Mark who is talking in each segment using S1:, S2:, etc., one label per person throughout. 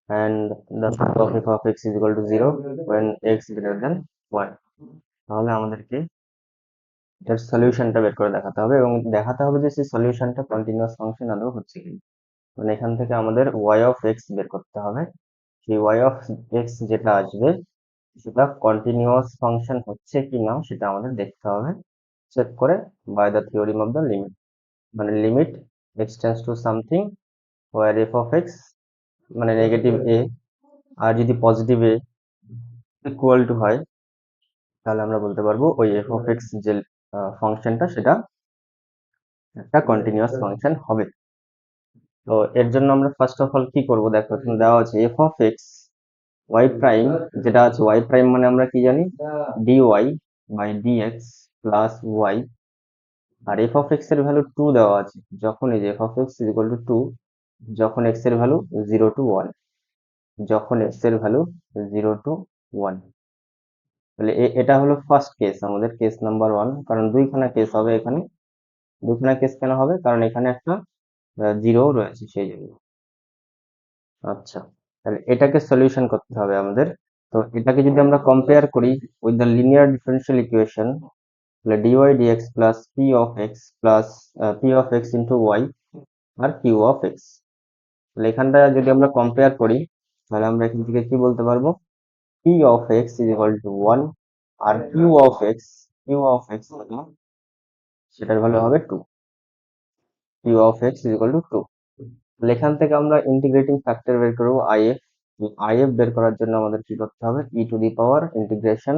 S1: and the value of f of x is equal to 0 when x greater than 1. তাহলে আমাদেরকে এটার সলিউশনটা বের করে দেখাতে হবে এবং দেখাতে হবে যে সেই সলিউশনটা কন্টিনিউয়াস ফাংশন আদৌ হচ্ছে কি। মানে এখান থেকে আমাদের y of x বের করতে হবে। সেই y of x যেটা আসবে সেটা কন্টিনিউয়াস ফাংশন হচ্ছে কি না সেটা আমাদের দেখতে হবে চেক করে by the theorem of the limit. মানে limit x tends to something where f of x মানে নেগেটিভ a আর যদি পজিটিভ a ইকুয়াল টু হয় তাহলে আমরা বলতে পারবো ওই f of x যে ফাংশনটা সেটা একটা কন্টিনিউয়াস ফাংশন হবে। তো এর জন্য আমরা ফার্স্ট অফ অল কি করব, দেখো এখানে দেওয়া আছে f of x y prime, যেটা আছে y প্রাইম মানে আমরা কি জানি dy by dx plus y, আর f of x এর ভ্যালু 2 দেওয়া আছে। যখন এই যে f of x is equal to 2, যখন x এর ভ্যালু 0 to 1, যখন x এর ভ্যালু 0 to 1, তাহলে এটা হলো ফার্স্ট কেস, আমাদের কেস নাম্বার 1। কারণ দুইখানা কেস হবে এখানে। দুইখানা কেস কেন হবে, কারণ এখানে একটা জিরো রয়েছে সেই জন্য। আচ্ছা, তাহলে এটাকে সলিউশন করতে হবে আমাদের। তো এটাকে যদি আমরা কম্পেয়ার করি with the linear differential equation, তাহলে dy dx plus p of x plus p of x into y আর q of x। তাহলে এখানটা যদি আমরা কম্পেয়ার করি তাহলে আমরা এখান থেকে কি বলতে পারবো, p of x is equal to 1 R q of x মানে সেটার ভ্যালু হবে 2। q of x is equal to 2। তাহলে এখান থেকে আমরা ইন্টিগ্রেটিং ফ্যাক্টর বের করবো if। if বের করার জন্য আমাদের কি করতে হবে, e to the power integration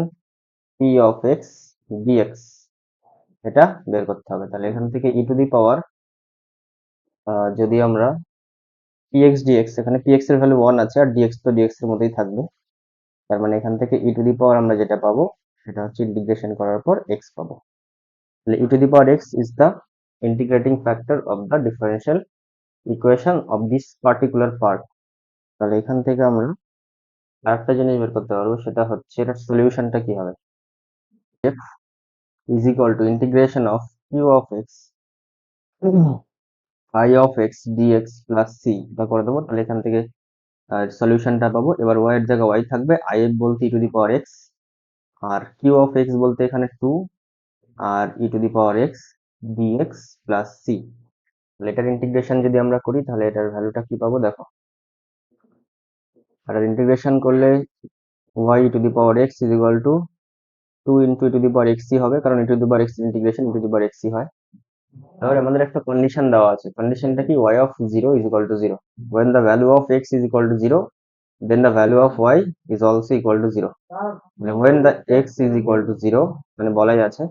S1: p of x dx এটা বের করতে হবে। তাহলে এখান থেকে e টু দি পাওয়ার যদি আমরা px dx, এখানে px এর ভ্যালু 1 আছে আর dx তো dx এর মধ্যেই থাকবে, তার মানে এখান থেকে e টু দি পাওয়ার আমরা যেটা পাবো সেটা হচ্ছে ইন্টিগ্রেশন করার পর x পাবো। তাহলে e to the power x is the integrating factor of the differential equation of this particular part। তাহলে এখান থেকে আমরা আরেকটা জিনিস বের করতে পারবো, সেটা হচ্ছে এটার সলিউশনটা কি হবে, f is equal to integration of q of x i of x dx plus c, এটা করে দেবো। তাহলে এখান থেকে সলিউশনটা পাবো। এবার y এর জায়গায় y থাকবে, if বলতে e to the power x আর q of x বলতে এখানে 2 আর e to the power x dx plus c। তাহলে এটার ইন্টিগ্রেশন যদি আমরা করি তাহলে এটার ভ্যালুটা কি পাবো, দেখো এটার ইন্টিগ্রেশন করলে y to the power x is equal to 2 into e to the power x হবে, কারণ e to the power x integration e to the power x হয়। তাহলে আমাদের একটা কন্ডিশন দেওয়া আছে, কন্ডিশনটা কি, y of 0 is equal to 0 when the value of x is equal to 0 then the value of y is also equal to 0। মানে when the x is equal to 0 মানে বলাই আছে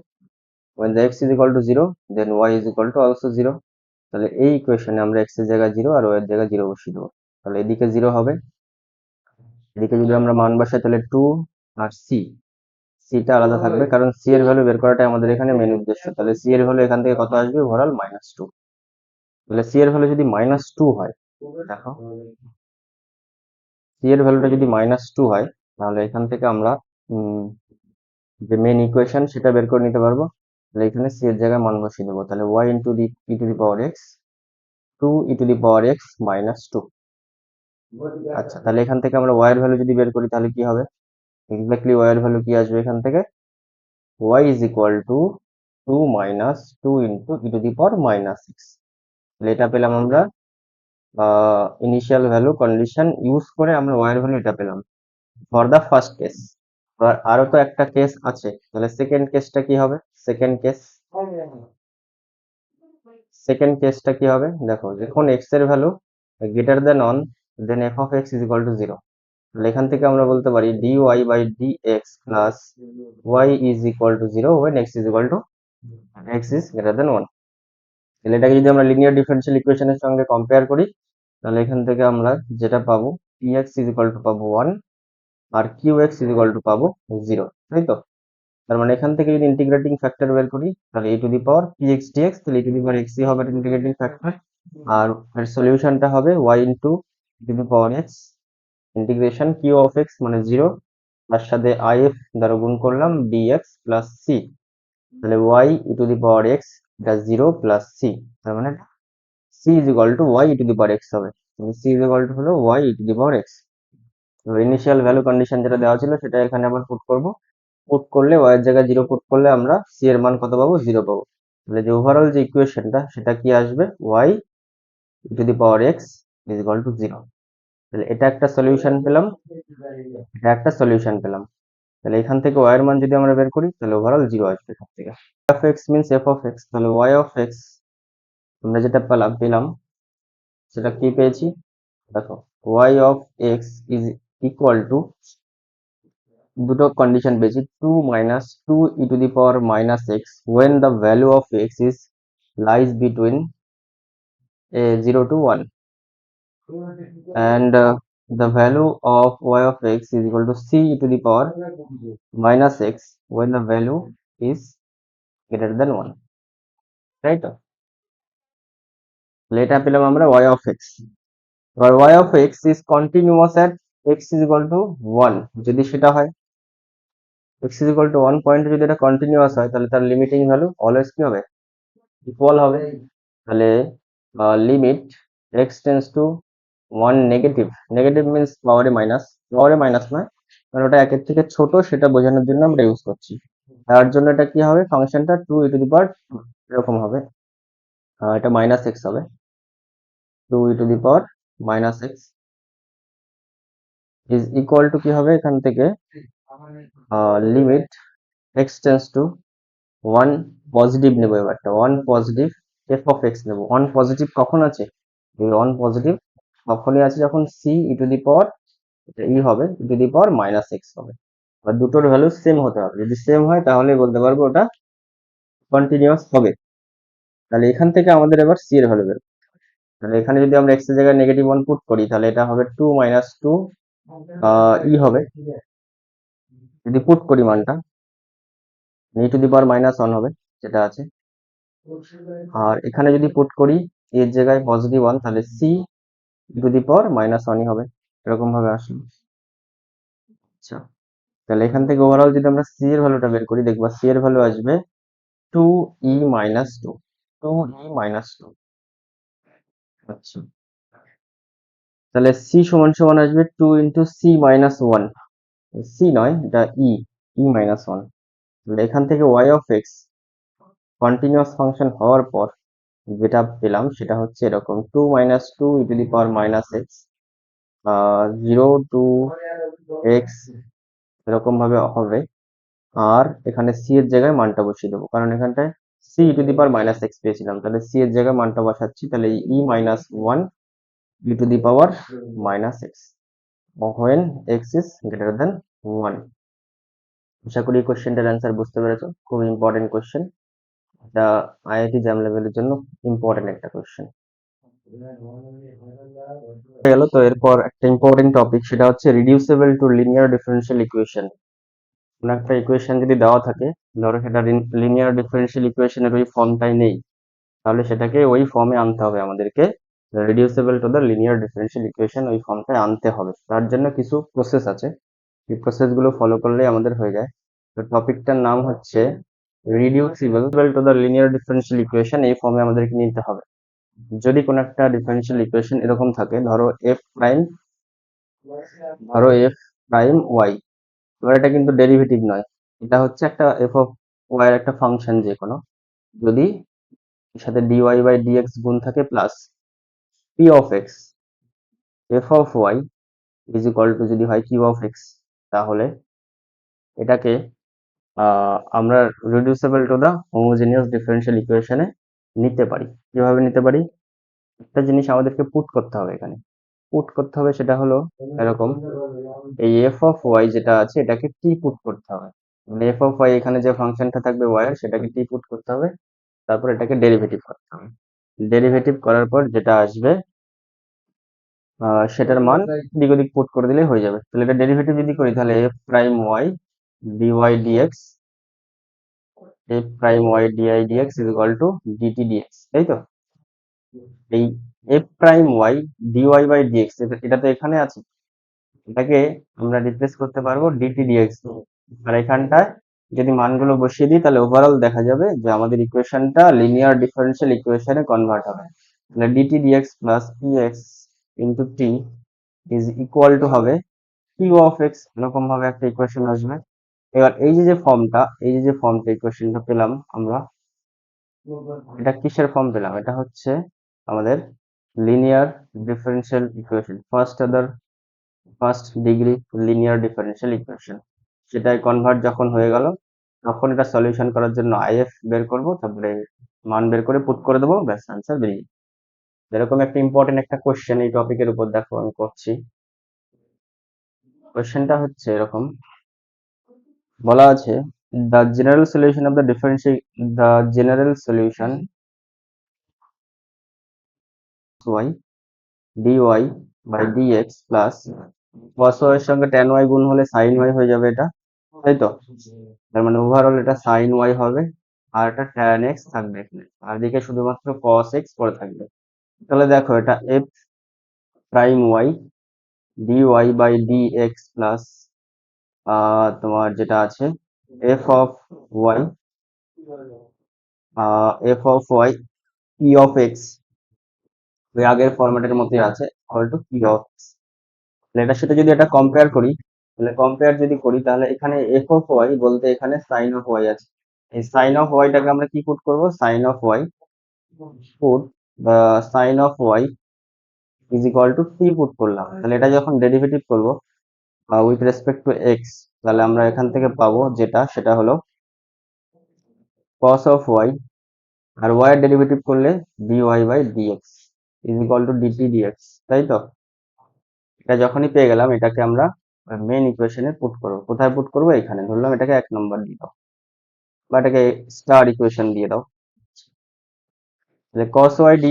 S1: when the x is equal to 0 then y is equal to also 0। তাহলে এই ইকুয়েশনে আমরা x এর জায়গায় 0 আর y এর জায়গায় 0 বসিয়ে দেবো। তাহলে এদিকে 0 হবে, এদিকে যদি আমরা মান বসাই তাহলে 2 আর c, টা আলাদা থাকবে কারণ c এর ভ্যালু বের করাটাই আমাদের এখানে মেন উদ্দেশ্য। তাহলে c এর ভ্যালু এখান থেকে কত আসবে, ওভারঅল -2। তাহলে c এর ভ্যালু যদি -2 হয়, দেখো c এর ভ্যালুটা যদি -2 হয় তাহলে এখান থেকে আমরা যে মেন ইকুয়েশন সেটা বের করে নিতে পারবো। তাহলে এখানে c এর জায়গায় মান বসিয়ে দেবো। তাহলে y into the e to the power x 2 e to the power x -2। আচ্ছা, তাহলে এখান থেকে আমরা y এর ভ্যালু যদি বের করি তাহলে কি হবে, এক্স্যাক্টলি y এর ভ্যালু কি আসবে এখান থেকে, y is equal to 2 minus 2 into e to the power -6। তাহলে এটা পেলাম আমরা ইনিশিয়াল ভ্যালু কন্ডিশন ইউজ করে আমরা y এর ভ্যালু এটা পেলাম ফর দা ফার্স্ট কেস। আরো তো একটা কেস আছে, তাহলে সেকেন্ড কেসটা কি হবে, সেকেন্ড কেসটা কি হবে, দেখো যখন x এর value greater than 1 then f of x is equal to 0। তাহলে এখান থেকে আমরা বলতে পারি dy by dx plus y is equal to 0 when x is equal to x is greater than 1। তাহলে এটাকে যদি আমরা লিনিয়ার ডিফারেনশিয়াল ইকুয়েশনের সঙ্গে কম্পেয়ার করি তাহলে এখান থেকে আমরা যেটা পাবো px is equal to পাবো 1 আর qx is equal to পাবো 0, তাই তো। তার মানে এখান থেকে যদি ইন্টিগ্রেটিং ফ্যাক্টর বের করি তাহলে e to the power px dx, তাহলে e to the power x হবে ইন্টিগ্রেটিং ফ্যাক্টর, আর এর সলিউশনটা হবে y into e to the power x integration q of x মানে 0 তার সাথে if দ্বারা গুণ করলাম dx প্লাস c। তাহলে y e to the power x এটা 0 প্লাস c, তার মানে c is equal to y e to the power x হবে। c is equal to হলো y e to the power x। Initial value condition যেটা দেওয়া ছিল সেটা এখানে আবার পুট করব। পুট করলে y এর জায়গায় 0 পুট করলে আমরা c এর মান কত পাবো? 0 পাবো। তাহলে যে ওভারঅল যে ইকুয়েশনটা সেটা কি আসবে? y to the power x is equal two 0। তাহলে এটা একটা সলিউশন পেলাম, এটা একটা সলিউশন পেলাম। তাহলে এখান থেকে y এর মান যদি আমরা বের করি তাহলে ওভারঅল 0 আসবে এখান থেকে। f x means f of x, তাহলে y of x আমরা যেটা পেলাম সেটা কি পেয়েছি? দেখো y of x is equal two, দুটো কন্ডিশন পেয়েছি, 2 minus 2 e to the power minus x when the value of x is lies between 0 to 1, and the value of y of x is equal to c e to the power minus x when the value is greater than 1, তাই তো? তাহলে এটা পেলাম আমরা y of x। এবার y of x is continuous at x is equal to 1, যদি সেটা হয় x is equal to 1 পয়েন্টে যদি এটা কন্টিনিউয়াস হয় তাহলে তার লিমিটিং ভ্যালু অলওয়েজ কি হবে? ইকুয়াল হবে। তাহলে limit x tends to 1 negative, negative means পাওয়ারে মাইনাস নয়, কারণ ওটা একের থেকে ছোট সেটা বোঝানোর জন্য আমরা ইউজ করছি। তার জন্য এটা কি হবে? ফাংশনটা 2 e টু দি পাওয়ার এরকম হবে, এটা মাইনাস এক্স হবে, 2 e to the power minus x is equal two কি হবে এখান থেকে? Limit x tends to 1 positive নেবো, এবারটা 1 পজিটিভ f of x নেবো। 1 পজিটিভ কখন আছে? এই 1 পজিটিভ তখনই আছে যখন c e টু দি পাওয়ার, এটা ই হবে, e to the power minus x হবে। আর দুটোর ভ্যালু সেম হতে হবে, যদি সেম হয় তাহলে বলতে পারবো ওটা কন্টিনিউয়াস হবে। তাহলে এখান থেকে আমাদের এবার c এর ভ্যালু বের করতে হবে। তাহলে এখানে যদি আমরা x এর জায়গায় নেগেটিভ 1 পুট করি তাহলে এটা হবে 2 মাইনাস 2 ই হবে, যদি পুট করি মানটা e to the power minus 1 হবে যেটা আছে। আর এখানে যদি পুট করি এর জায়গায় পজিটিভ 1 তাহলে c to the power minus 1ই হবে, এরকম ভাবে আসলো। আচ্ছা, তাহলে এখান থেকে ওভারঅল যদি আমরা c এর ভ্যালুটা বের করি দেখবা c এর ভ্যালু আসবে 2e মাইনাস 2, 2e মাইনাস 2। আচ্ছা, তাহলে c সমান সমান আসবে 2 ইন্টু c মাইনাস 1, c নয় এটা e মাইনাস 1। তাহলে এখান থেকে y of x continuous function হওয়ার পর যেটা পেলাম সেটা হচ্ছে এরকম 2 minus 2 e to the power minus x, 0 to x এরকম ভাবে হবে। আর এখানে c এর জায়গায় মানটা বসিয়ে দেবো, কারণ এখানটায় c e to the power minus x পেয়েছিলাম, তাহলে c এর জায়গায় মানটা বসাচ্ছি, তাহলে e minus 1 e to the power minus x when x is greater than 1। আশা করি কোশ্চেনটার অ্যান্সার বুঝতে পেরেছো, খুব ইম্পর্টেন্ট কোশ্চেন, এটা আইআইটি জ্যাম লেভেলের জন্য ইম্পর্টেন্ট একটা কোশ্চেন। গেল তো, এরপর একটা ইম্পর্টেন্ট টপিক সেটা হচ্ছে reducible two linear differential equation. কোনো একটা ইকুয়েশন যদি দেওয়া থাকে, ধরো সেটা লিনিয়ার ডিফারেনশিয়াল ইকুয়েশনের ওই ফর্মটাই নেই, তাহলে সেটাকে ওই ফর্মে আনতে হবে আমাদেরকে। Reducible to the linear differential equation ওই ফর্মটায় আনতে হবে, তার জন্য কিছু প্রসেস আছে, এই প্রসেসগুলো ফলো করলেই আমাদের হয়ে যায়। তো টপিকটার নাম হচ্ছে reducible to the linear differential equation, এই ফর্মে আমাদেরকে নিতে হবে। যদি কোনো একটা ডিফারেনশিয়াল ইকুয়েশন এরকম থাকে, ধরো এফ প্রাইম ওয়াই, এবার এটা কিন্তু ডেরিভেটিভ নয়, এটা হচ্ছে একটা এফ অফ ওয়াই এর একটা ফাংশন যে কোনো, যদি এর সাথে ডিওয়াই বাই ডিএক্স গুণ থাকে plus p of x f of y is equal to যদি হয় কিউ অফ এক্স, তাহলে এটাকে আমরা reducible to the homogeneous differential ইকুয়েশনে নিতে পারি। কিভাবে নিতে পারি? একটা জিনিস আমাদেরকে পুট করতে হবে, এখানে পুট করতে হবে সেটা হলো এরকম, এই এফ অফ ওয়াই যেটা আছে এটাকে টি পুট করতে হবে, মানে এফ অফ ওয়াই এখানে যে ফাংশনটা থাকবে ওয়াই এর সেটাকে টি পুট করতে হবে, তারপর এটাকে ডেরিভেটিভ করতে হবে। ডেরিভেটিভ করার পর যেটা আসবে সেটার মান দিক ওদিক পুট করে দিলে হয়ে যাবে। তাহলে এটা ডেরিভেটিভ যদি করি তাহলে f prime y dy dx, f prime y dy dx is equal to dt dx, তাই তো? এই f prime y dy by dx এটা তো এখানে আছে, এটাকে আমরা রিপ্লেস করতে পারবো ডিটি ডিএক্স দিয়ে। আর এখানটায় যদি মানগুলো বসিয়ে দিই তাহলে ওভারঅল দেখা যাবে যে আমাদের ইকুয়েশনটা লিনিয়ার ডিফারেনশিয়াল ইকুয়েশনে কনভার্ট হবে। তাহলে dt dx plus px into t is equal to হবে কিউ অফ এক্স, এরকম ভাবে একটা ইকুয়েশন আসবে। এবার এই যে ফর্মটা ইকুয়েশনটা পেলাম আমরা, এটা কিসের ফর্ম পেলাম? এটা হচ্ছে আমাদের linear differential equation, first degree linear differential equation. সেটাই কনভার্ট যখন হয়ে গেল, তখন এটা সলিউশন করার জন্য আইএফ বের করব, তারপরে মান বের করে পুট করে দেবো, ব্যাস আনসার বেরিয়ে যাবে। এরকম একটা ইম্পর্টেন্ট একটা কোশ্চেন এই টপিকের উপর দেখো আমি করছি। কোশ্চেনটা হচ্ছে এরকম, বলা আছে the general solution of the general solution y dy by dx plus cos y এর সঙ্গে tan y গুণ হলে sin y হয়ে যাবে, এটা তাই তো? তার মানে ওভারঅল এটা sin y হবে, আর এটা tan x থাকবে এখানে, আর দিকে শুধুমাত্র cos x পড়ে থাকবে। তাহলে দেখো এটা f prime y dy by dx plus তোমার যেটা আছে f of y p of x, ওই আগের ফরম্যাটের মতোই আছে, equal to p of x। তাহলে এটার সাথে যদি এটা কম্পেয়ার করি, তাহলে এখানে f অফ y বলতে এখানে sin অফ y আছে। এই sin অফ y টাকে আমরা কি পুট করব? sin of y put sin of y is equal two t put করলাম। তাহলে এটা যখন ডেরিভেটিভ করব উইথ রেসপেক্ট টু x, তাহলে আমরা এখান থেকে পাবো সেটা হলো cos অফ y, আর y এর ডেরিভেটিভ করলে dy by dx is equal to dt dx, তাই তো? এটা যখনই পেয়ে গেলাম, এটাকে আমরা মেন ইকুয়েশনে পুট করব। কোথায় পুট করব? এখানে ধরলাম এটাকে 1 নম্বর দিয়ে দাও, বা এটাকে স্টার ইকুয়েশন দিয়ে দাও। তাহলে cos y dy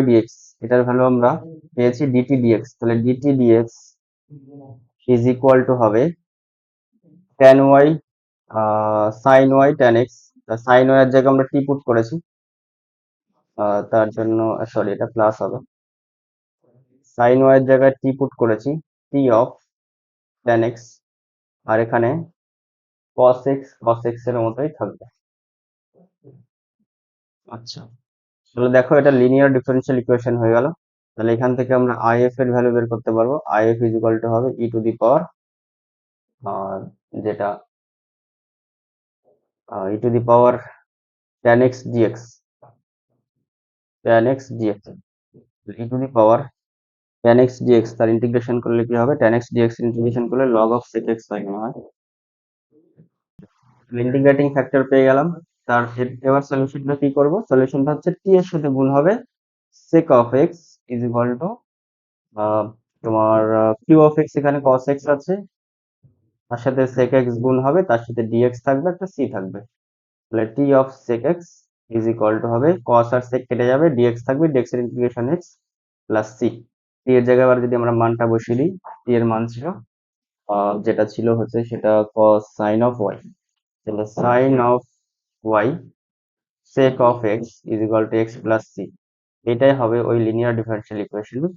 S1: dx, এটার ভ্যালু আমরা পেয়েছি dt dx। তাহলে dt dx is equal to হবে tan y sin y tan x। sin y এর জায়গায় আমরা t পুট করেছি, তার জন্য সরি এটা প্লাস হবে। sin y এর জায়গায় t পুট করেছি, t অফ tan x, আর এখানে cos x এর মতোই থাকবে। আচ্ছা, তাহলে দেখো এটা লিনিয়ার ডিফারেনশিয়াল ইকুয়েশন হয়ে গেল। তাহলে এখান থেকে আমরা আইএফ এর ভ্যালু বের করতে পারবো। আইএফ ইজ ইকুয়াল টু হবে ই টু দি পাওয়ার যেটা e to the power tan x dx, e to the power tan x dx, তার ইন্টিগ্রেশন করলে কি হবে? tan x dx ইন্টিগ্রেশন করলে log of sec x হয় মনে হয়। ইন্টিগ্রেটিং ফ্যাক্টর পেয়ে গেলাম। এবার সলিউশনটা কি করব? সলিউশনটা হচ্ছে t এর সাথে গুণ হবে sec of x is equal two তোমার q of x, এখানে cos x আছে, তার সাথে sec x গুণ হবে, তার সাথে dx থাকবে, একটা c থাকবে। তাহলে t of sec x is equal to হবে cos আর sec কেটে যাবে, dx থাকবে, dx এর integration x plus c। t এর জায়গায় আবার যদি আমরা মানটা বসিয়ে দিই, t এর মান ছিল যেটা ছিল হচ্ছে সেটা cos sin of y। তাহলে sin of y sec of x is equal to x plus c, এটাই হবে ওই লিনিয়ার ডিফারেনশিয়াল ইকুয়েশনের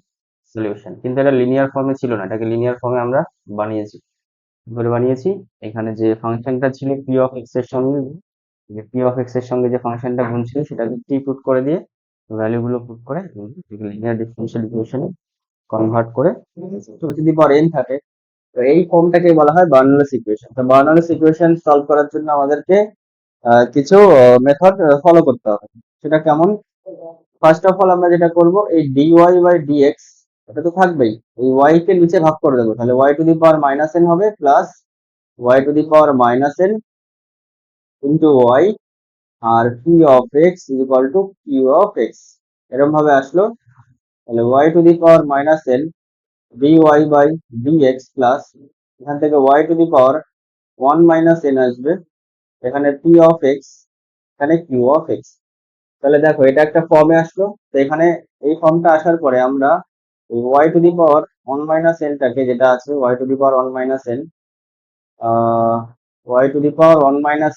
S1: সলিউশন। কিন্তু এটা লিনিয়ার ফর্মে ছিল না, এটাকে লিনিয়ার ফর্মে আমরা বানিয়েছি। কি করে বানিয়েছি? এখানে যে ফাংশনটা ছিল p of x এর সঙ্গে, যে p of x এর সঙ্গে যে ফাংশনটা গুণ ছিল সেটাকে t পুট করে দিয়ে ভ্যালু গুলো পুট করে লিনিয়ার ডিফারেনশিয়াল ইকুয়েশনে কনভার্ট করে যদি পর n থাকে, তো এই ফর্মটাকে বলা হয় বার্নৌলিস ইকুয়েশন। তো বার্নৌলিস ইকুয়েশন সলভ করার জন্য আমাদেরকে কিছু মেথড ফলো করতে হবে। সেটা কেমন? ফার্স্ট অফ অল আমরা যেটা করব, এই dy বাই dx এটা তো থাকবেই, এই y কে নিচে ভাগ করে দেবো। তাহলে y to the power minus n হবে plus y to the power minus n into y, আর p of x is equal to q of x, এরকম ভাবে আসলো। তাহলে y to the power minus n dy by dx plus এখান থেকে y to the power 1 minus n আসবে, এখানে p of x, এখানে q অফ x। তাহলে দেখো এটা একটা ফর্মে আসলো। তো এখানে এই ফর্মটা আসার পরে আমরা এই y to the power 1 minus n টাকে, যেটা আছে y to the power 1 minus n y to the power 1 minus